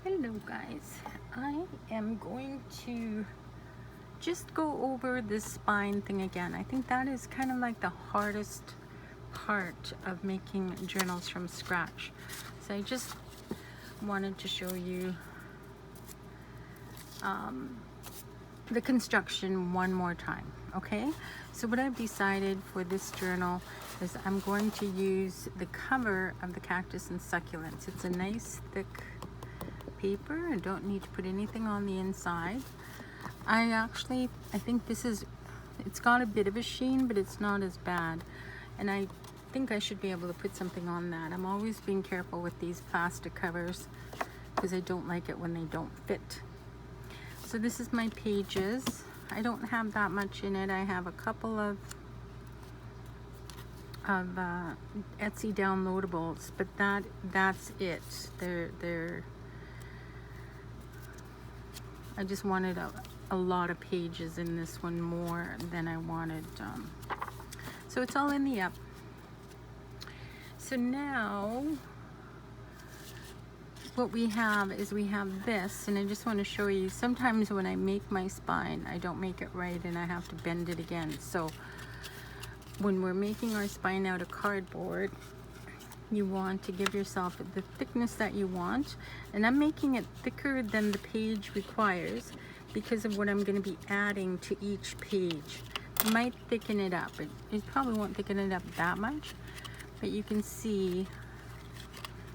Hello guys, I am going to just go over this spine thing again. I think that is kind of like the hardest part of making journals from scratch. So I just wanted to show you the construction one more time, okay? So what I've decided for this journal is I'm going to use the cover of the Cactus and Succulents. It's a nice thick paper. I don't need to put anything on the inside. I think it's got a bit of a sheen, but it's not as bad. And I think I should be able to put something on that. I'm always being careful with these plastic covers because I don't like it when they don't fit. So this is my pages. I don't have that much in it. I have a couple of Etsy downloadables, but that's it. I just wanted a lot of pages in this one, more than I wanted. So it's all in the up. So now what we have is we have this, and I just want to show you, sometimes when I make my spine, I don't make it right and I have to bend it again. So when we're making our spine out of cardboard, you want to give yourself the thickness that you want, and I'm making it thicker than the page requires because of what I'm going to be adding to each page. I might thicken it up. It probably won't thicken it up that much, but you can see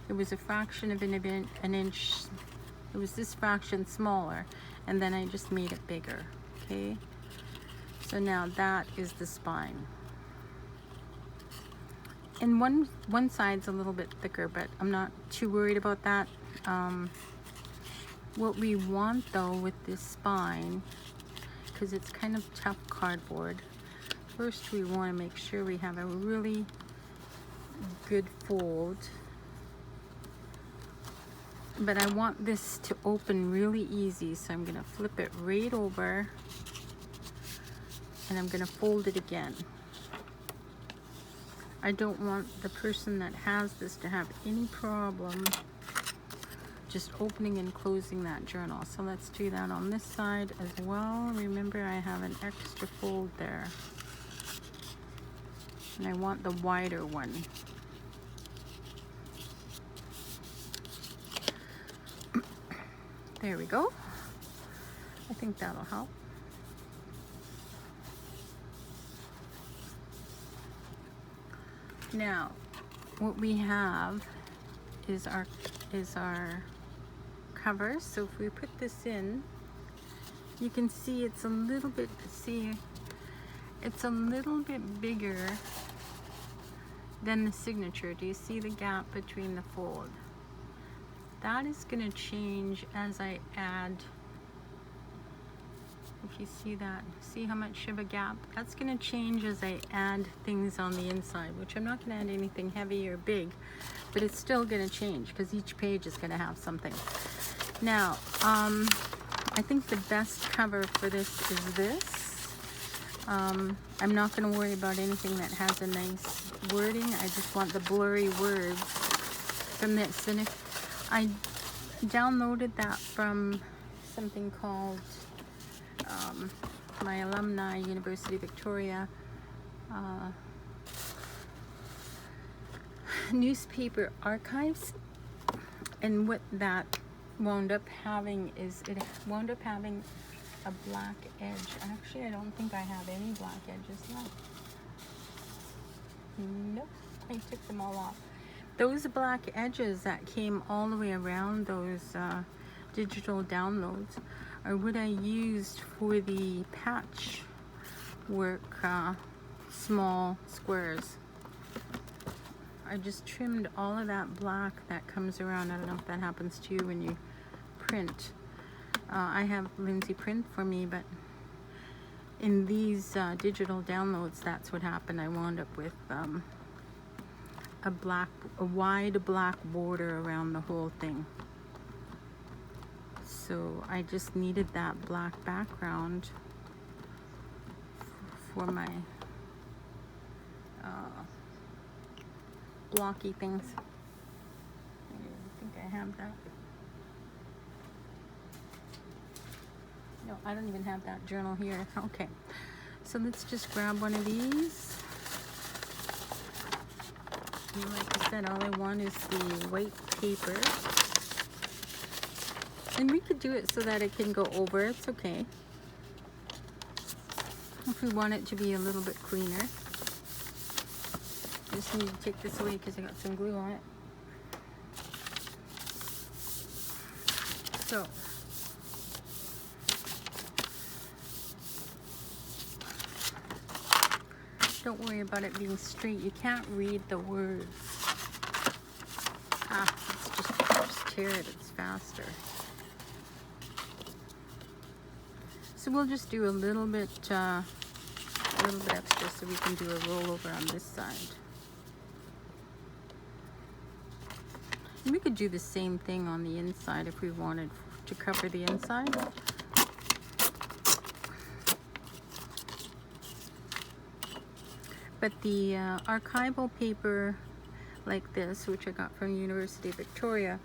it was a fraction of an inch. It was this fraction smaller, and then I just made it bigger. Okay, so now that is the spine. And one side's a little bit thicker, but I'm not too worried about that. What we want though with this spine, because it's kind of tough cardboard, first we want to make sure we have a really good fold. But I want this to open really easy, so I'm going to flip it right over and I'm going to fold it again. I don't want the person that has this to have any problem just opening and closing that journal. So let's do that on this side as well. Remember, I have an extra fold there, and I want the wider one. There we go. I think that'll help. Now, what we have is our cover. So if we put this in, you can see it's a little bit bigger than the signature. Do you see the gap between the fold? That is going to change as I add. If you see that, see how much of a gap? That's going to change as I add things on the inside, which I'm not going to add anything heavy or big, but it's still going to change because each page is going to have something. Now, I think the best cover for this is this. I'm not going to worry about anything that has a nice wording. I just want the blurry words from this. And if I downloaded that from something called my alumni, University of Victoria, newspaper archives, and what that wound up having is it wound up having a black edge. Actually, I don't think I have any black edges left. Nope, I took them all off. Those black edges that came all the way around those digital downloads are what I used for the patch work small squares. I just trimmed all of that black that comes around. I don't know if that happens to you when you print. I have Lindsay print for me, but in these digital downloads, that's what happened. I wound up with a wide black border around the whole thing. So I just needed that black background for my blocky things. I think I have that. No, I don't even have that journal here. Okay, so let's just grab one of these. And like I said, all I want is the white paper. And we could do it so that it can go over. It's okay. If we want it to be a little bit cleaner. Just need to take this away because I got some glue on it. So, don't worry about it being straight. You can't read the words. Let's just tear it. It's faster. So we'll just do a little bit extra so we can do a rollover on this side. And we could do the same thing on the inside if we wanted to cover the inside. But the archival paper like this, which I got from University of Victoria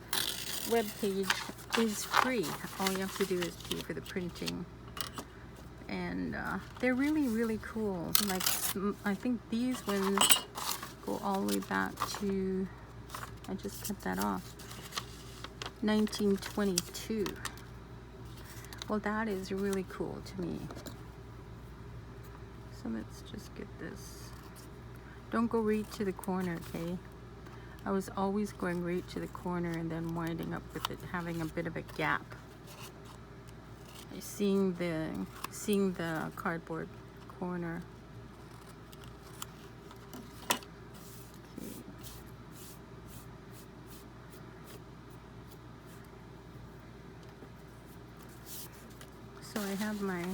webpage, is free. All you have to do is pay for the printing. And they're really, really cool. Like, I think these ones go all the way back to, I just cut that off, 1922. Well, that is really cool to me. So let's just get this. Don't go right to the corner, okay? I was always going right to the corner and then winding up with it having a bit of a gap. Seeing the cardboard corner. Okay. So I have my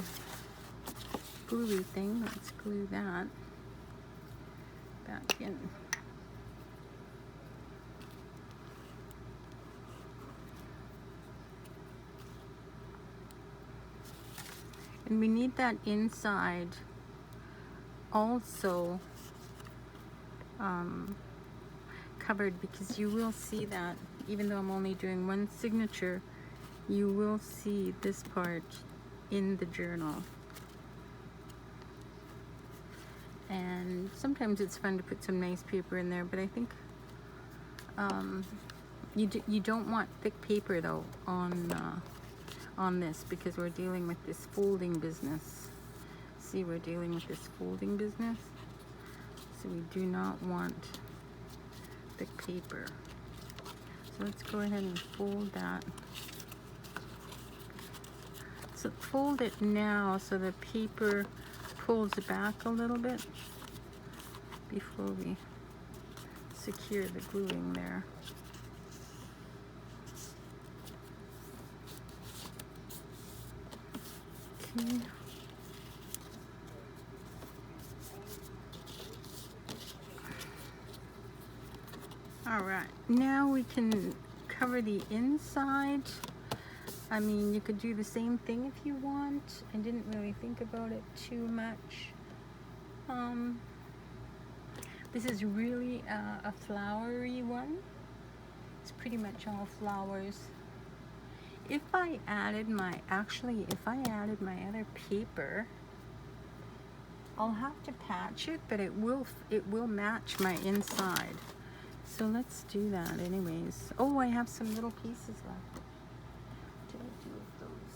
gluey thing. Let's glue that back in. And we need that inside also covered, because you will see that even though I'm only doing one signature, you will see this part in the journal. And sometimes it's fun to put some nice paper in there, but I think you don't want thick paper though on this, because we're dealing with this folding business. See, we're dealing with this folding business, so we do not want thick paper. So let's go ahead and fold that. So fold it now so the paper pulls back a little bit before we secure the gluing there. Okay. All right, now we can cover the inside. I mean, you could do the same thing if you want. I didn't really think about it too much. This is really a flowery one. It's pretty much all flowers. If I added my other paper, I'll have to patch it, but it will match my inside. So let's do that anyways. Oh, I have some little pieces left. What did I do with those?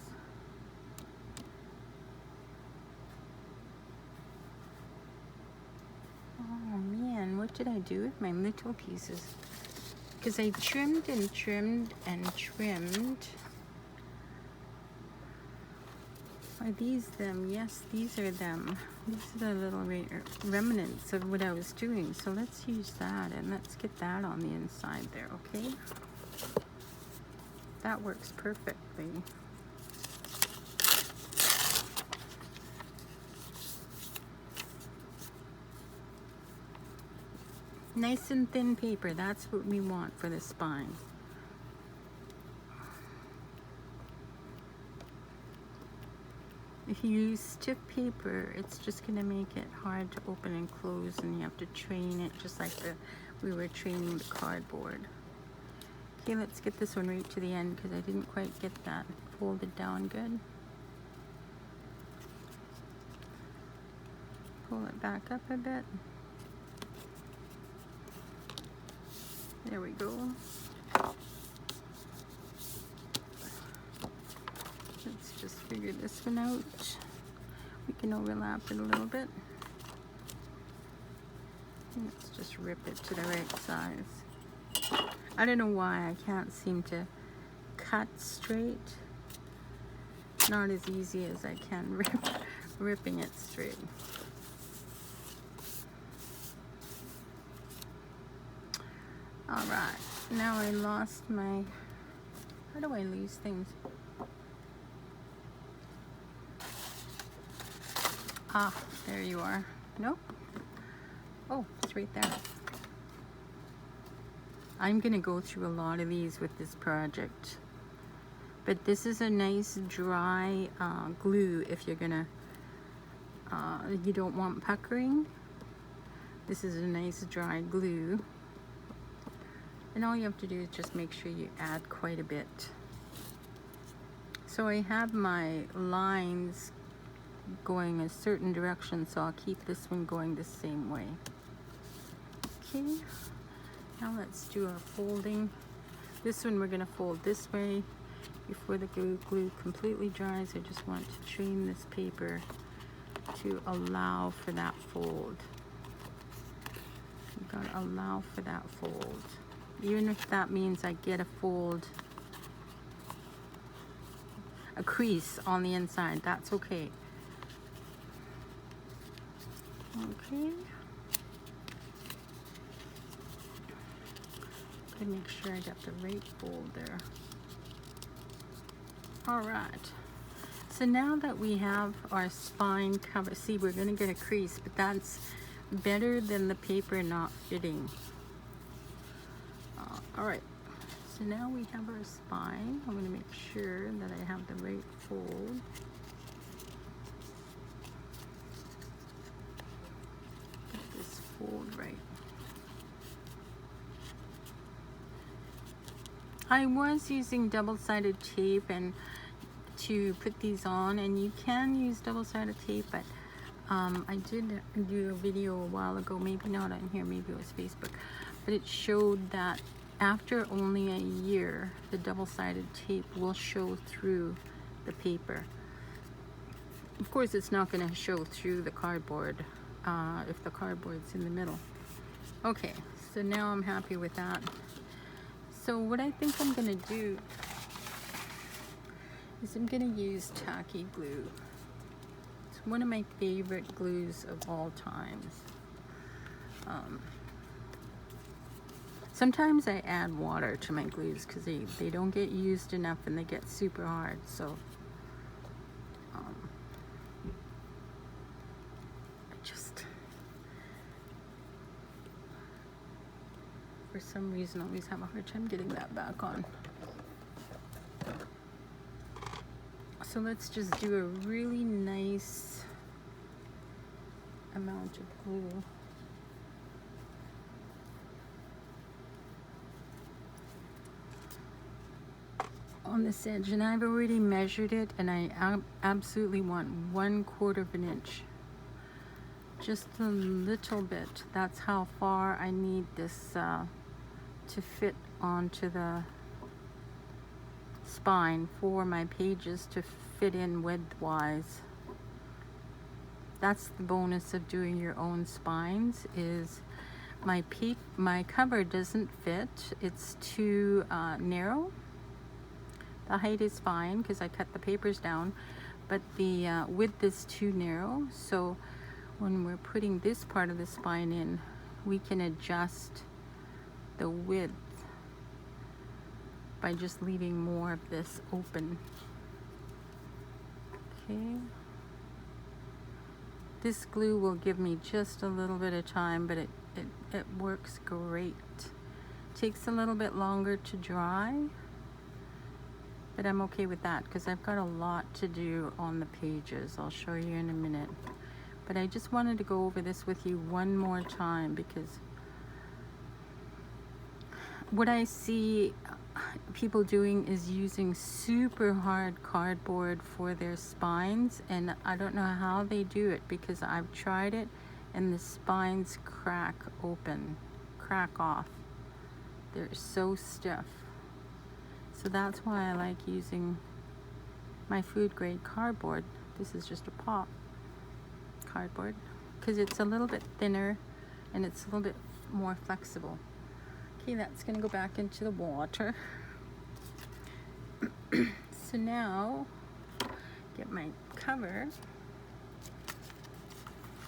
Oh man, what did I do with my little pieces? Because I trimmed and trimmed and trimmed. Are these them? Yes, these are them. These are the little remnants of what I was doing. So let's use that and let's get that on the inside there, okay? That works perfectly. Nice and thin paper, that's what we want for the spine. If you use stiff paper, it's just going to make it hard to open and close, and you have to train it just like we were training the cardboard. Okay, let's get this one right to the end because I didn't quite get that folded down good. pull it back up a bit. There we go. Let's just figure this one out. We can overlap it a little bit. Let's just rip it to the right size. I don't know why I can't seem to cut straight. Not as easy as I can ripping it straight. All right, now I lost my, how do I lose things? Ah, there you are. Nope. Oh, it's right there. I'm gonna go through a lot of these with this project. But this is a nice dry glue if you're gonna, you don't want puckering. This is a nice dry glue. And all you have to do is just make sure you add quite a bit. So I have my lines going a certain direction, so I'll keep this one going the same way. Okay, now let's do our folding. This one we're gonna fold this way. Before the glue completely dries, I just want to trim this paper to allow for that fold. You've got to allow for that fold. Even if that means I get a fold, a crease on the inside, that's okay. Okay. Gotta make sure I got the right fold there. All right. So now that we have our spine covered, see, we're gonna get a crease, but that's better than the paper not fitting. All right. So now we have our spine. I'm gonna make sure that I have the right fold. Get this fold right. I was using double-sided tape and to put these on, and you can use double-sided tape, but I did do a video a while ago, maybe not on here, maybe it was Facebook, but it showed that after only a year, the double-sided tape will show through the paper. Of course, it's not going to show through the cardboard if the cardboard's in the middle. Okay, so now I'm happy with that. So what I think I'm going to do is I'm going to use tacky glue. It's one of my favorite glues of all times. Sometimes I add water to my glues because they don't get used enough and they get super hard. So I just, for some reason, always have a hard time getting that back on. So let's just do a really nice amount of glue. On this edge, and I've already measured it, and I absolutely want 1/4 of an inch, just a little bit. That's how far I need this to fit onto the spine for my pages to fit in width-wise. That's the bonus of doing your own spines, is my cover doesn't fit. It's too narrow. The height is fine because I cut the papers down, but the width is too narrow. So when we're putting this part of the spine in, we can adjust the width by just leaving more of this open. Okay. This glue will give me just a little bit of time, but it works great. Takes a little bit longer to dry, but I'm okay with that because I've got a lot to do on the pages. I'll show you in a minute. But I just wanted to go over this with you one more time because what I see people doing is using super hard cardboard for their spines, and I don't know how they do it because I've tried it and the spines crack off. They're so stiff. So that's why I like using my food grade cardboard. This is just a pop cardboard because it's a little bit thinner and it's a little bit more flexible. Okay, that's gonna go back into the water. So now, get my cover.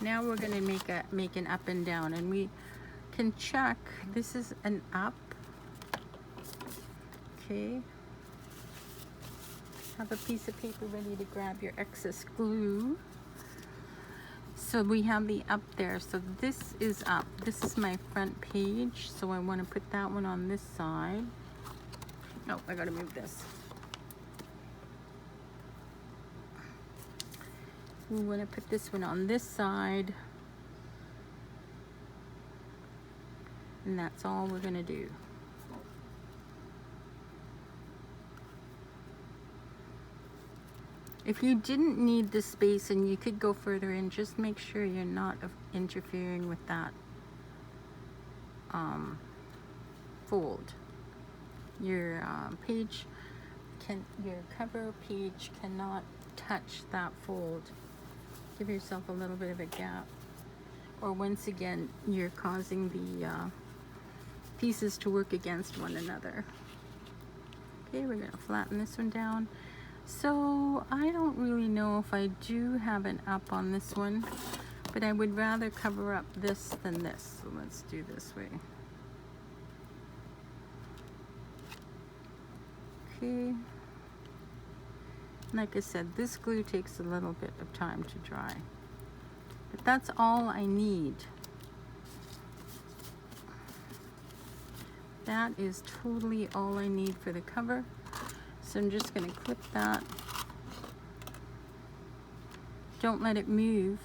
Now we're gonna make an up and down, and we can check. This is an up. Okay. Have a piece of paper ready to grab your excess glue. So we have the up there. So this is up. This is my front page. So I want to put that one on this side. Oh, I gotta move this. We want to put this one on this side. And that's all we're gonna do. If you didn't need the space and you could go further in, just make sure you're not interfering with that fold. Your your cover page cannot touch that fold. Give yourself a little bit of a gap, or once again you're causing the pieces to work against one another. Okay, we're gonna flatten this one down. So I don't really know if I do have an up on this one, but I would rather cover up this than this. So let's do this way. Okay. Like I said, this glue takes a little bit of time to dry, but that's all I need. That is totally all I need for the cover. So I'm just going to clip that. Don't let it move.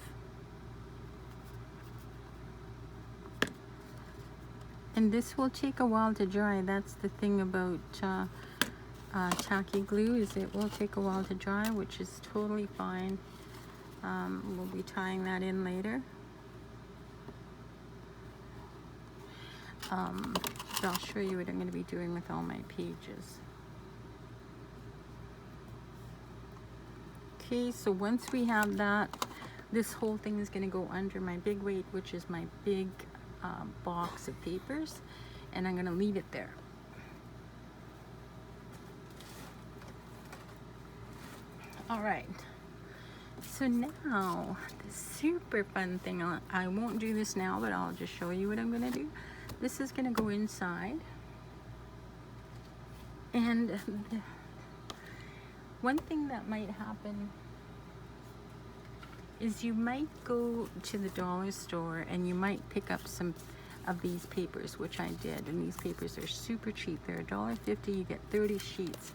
And this will take a while to dry. That's the thing about tacky glue, is it will take a while to dry, which is totally fine. We'll be tying that in later. But I'll show you what I'm going to be doing with all my pages. Okay, so once we have that, this whole thing is going to go under my big weight, which is my big box of papers, and I'm going to leave it there. All right, so now the super fun thing, I won't do this now, but I'll just show you what I'm going to do. This is going to go inside, and one thing that might happen is you might go to the dollar store and you might pick up some of these papers, which I did, and these papers are super cheap. They're $1.50, you get 30 sheets.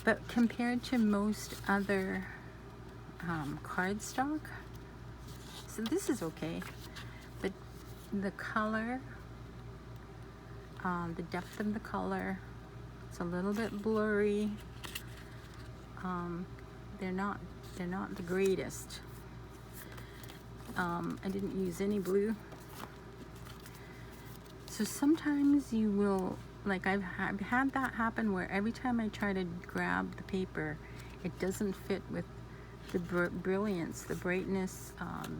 But compared to most other cardstock, so this is okay, but the color, the depth of the color, it's a little bit blurry. They're not the greatest. I didn't use any blue. So sometimes you will, like I've had that happen where every time I try to grab the paper, it doesn't fit with the brilliance, the brightness,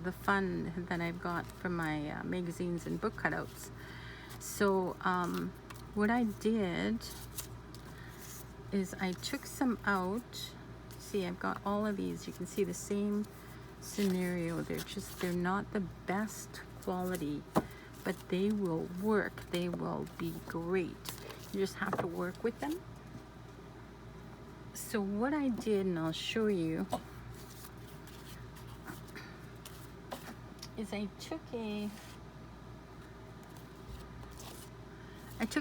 the fun that I've got from my magazines and book cutouts. So what I did is I took some out. See, I've got all of these. You can see the same scenario. They're not the best quality, but they will work. They will be great. You just have to work with them. So what I did, and I'll show you, is I took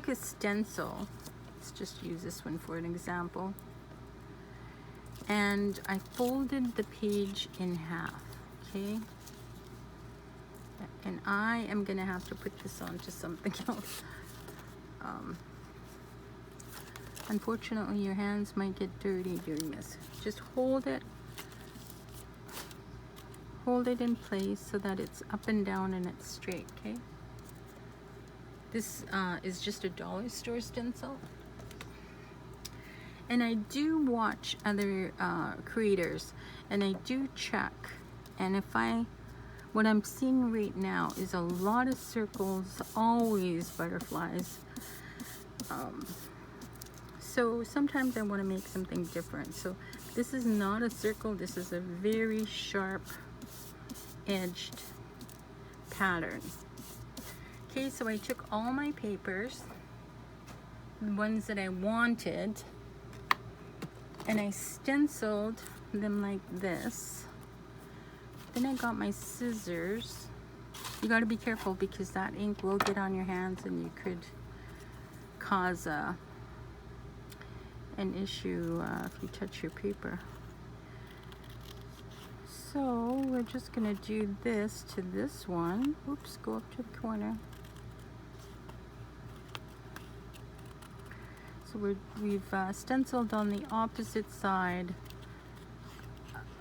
a stencil. Let's just use this one for an example. And I folded the page in half, okay? And I am gonna have to put this onto something else. Unfortunately, your hands might get dirty doing this. Just hold it in place so that it's up and down and it's straight, okay? This is just a dollar store stencil. And I do watch other creators, and I do check. And what I'm seeing right now is a lot of circles, always butterflies. So sometimes I want to make something different. So this is not a circle, this is a very sharp edged pattern. Okay, so I took all my papers, the ones that I wanted, and I stenciled them like this. Then I got my scissors. You got to be careful because that ink will get on your hands and you could cause an issue if you touch your paper. So we're just gonna do this to this one. Oops, go up to the corner. So we've stenciled on the opposite side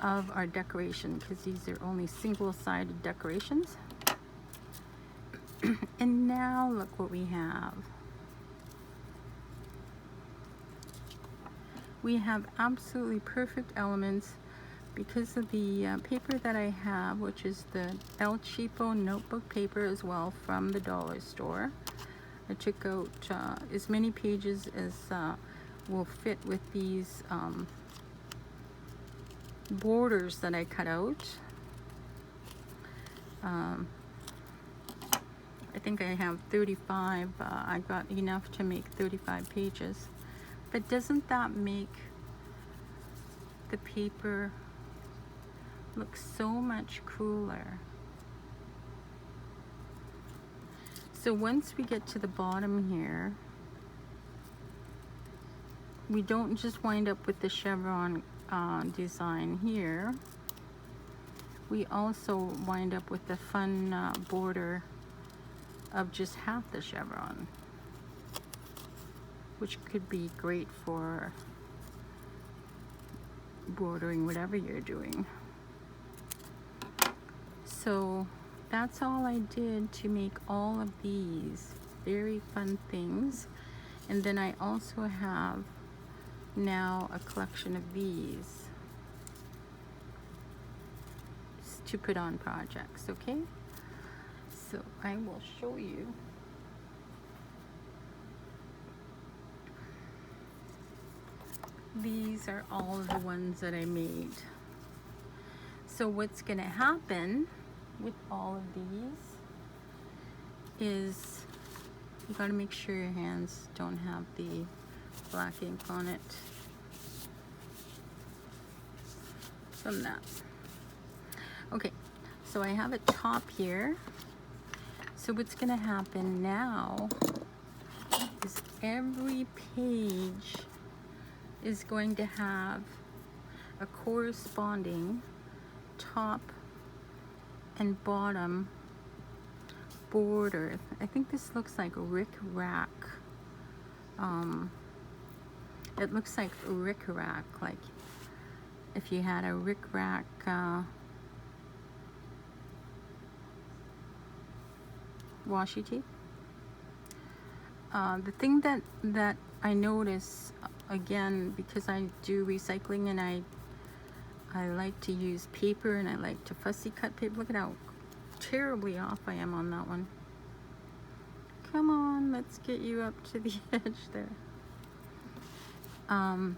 of our decoration because these are only single-sided decorations. And now look what we have. We have absolutely perfect elements because of the paper that I have, which is the El Cheapo notebook paper as well from the dollar store. I took out as many pages as will fit with these borders that I cut out. I think I have 35. I got enough to make 35 pages. But doesn't that make the paper look so much cooler? So once we get to the bottom here, we don't just wind up with the chevron design here. We also wind up with the fun border of just half the chevron, which could be great for bordering whatever you're doing. So that's all I did to make all of these very fun things. And then I also have now a collection of these to put on projects, okay? So I will show you. These are all of the ones that I made. So what's gonna happen with all of these is you gotta make sure your hands don't have the black ink on it from that. Okay, so I have a top here. So what's gonna happen now is every page is going to have a corresponding top and bottom border. I think this looks like a rick-rack. It looks like a rick-rack, like if you had a rick-rack washi tape. The thing that I notice, again, because I do recycling and I like to use paper and I like to fussy cut paper. Look at how terribly off I am on that one. Come on, let's get you up to the edge there. I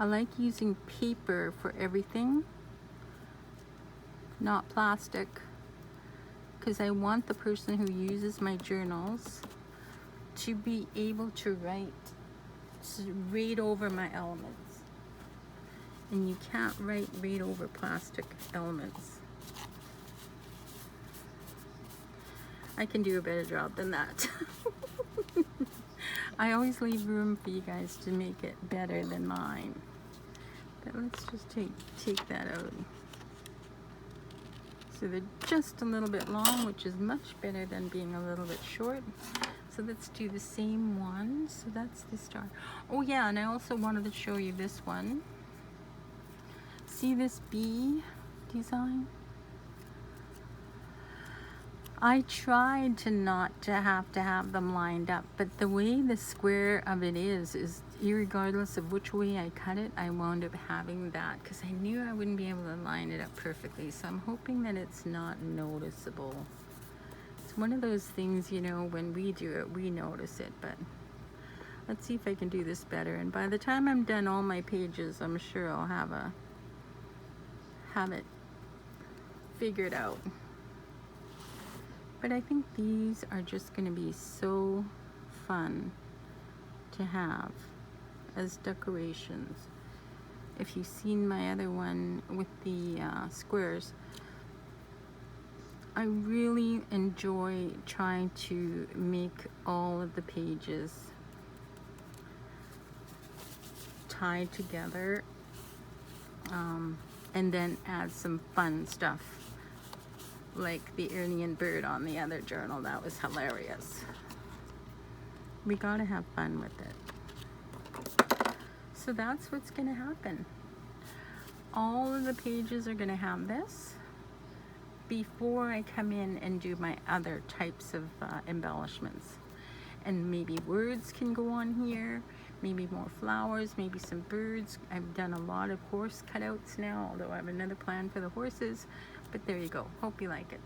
like using paper for everything, not plastic, because I want the person who uses my journals to be able to read over my elements. And you can't read over plastic elements. I can do a better job than that. I always leave room for you guys to make it better than mine. But let's just take that out. So they're just a little bit long, which is much better than being a little bit short. So let's do the same one. So that's the star. Oh yeah, and I also wanted to show you this one. See this bee design? I tried to not to have them lined up, but the way the square of it is irregardless of which way I cut it, I wound up having that because I knew I wouldn't be able to line it up perfectly. So I'm hoping that it's not noticeable. It's one of those things, you know, when we do it, we notice it, but let's see if I can do this better. And by the time I'm done all my pages, I'm sure I'll have it figured out. But I think these are just going to be so fun to have as decorations. If you've seen my other one with the squares, I really enjoy trying to make all of the pages tied together and then add some fun stuff like the Iranian bird on the other journal. That was hilarious. We gotta have fun with it. So that's what's gonna happen. All of the pages are gonna have this before I come in and do my other types of embellishments. And maybe words can go on here, maybe more flowers, maybe some birds. I've done a lot of horse cutouts now, although I have another plan for the horses. But there you go. Hope you like it.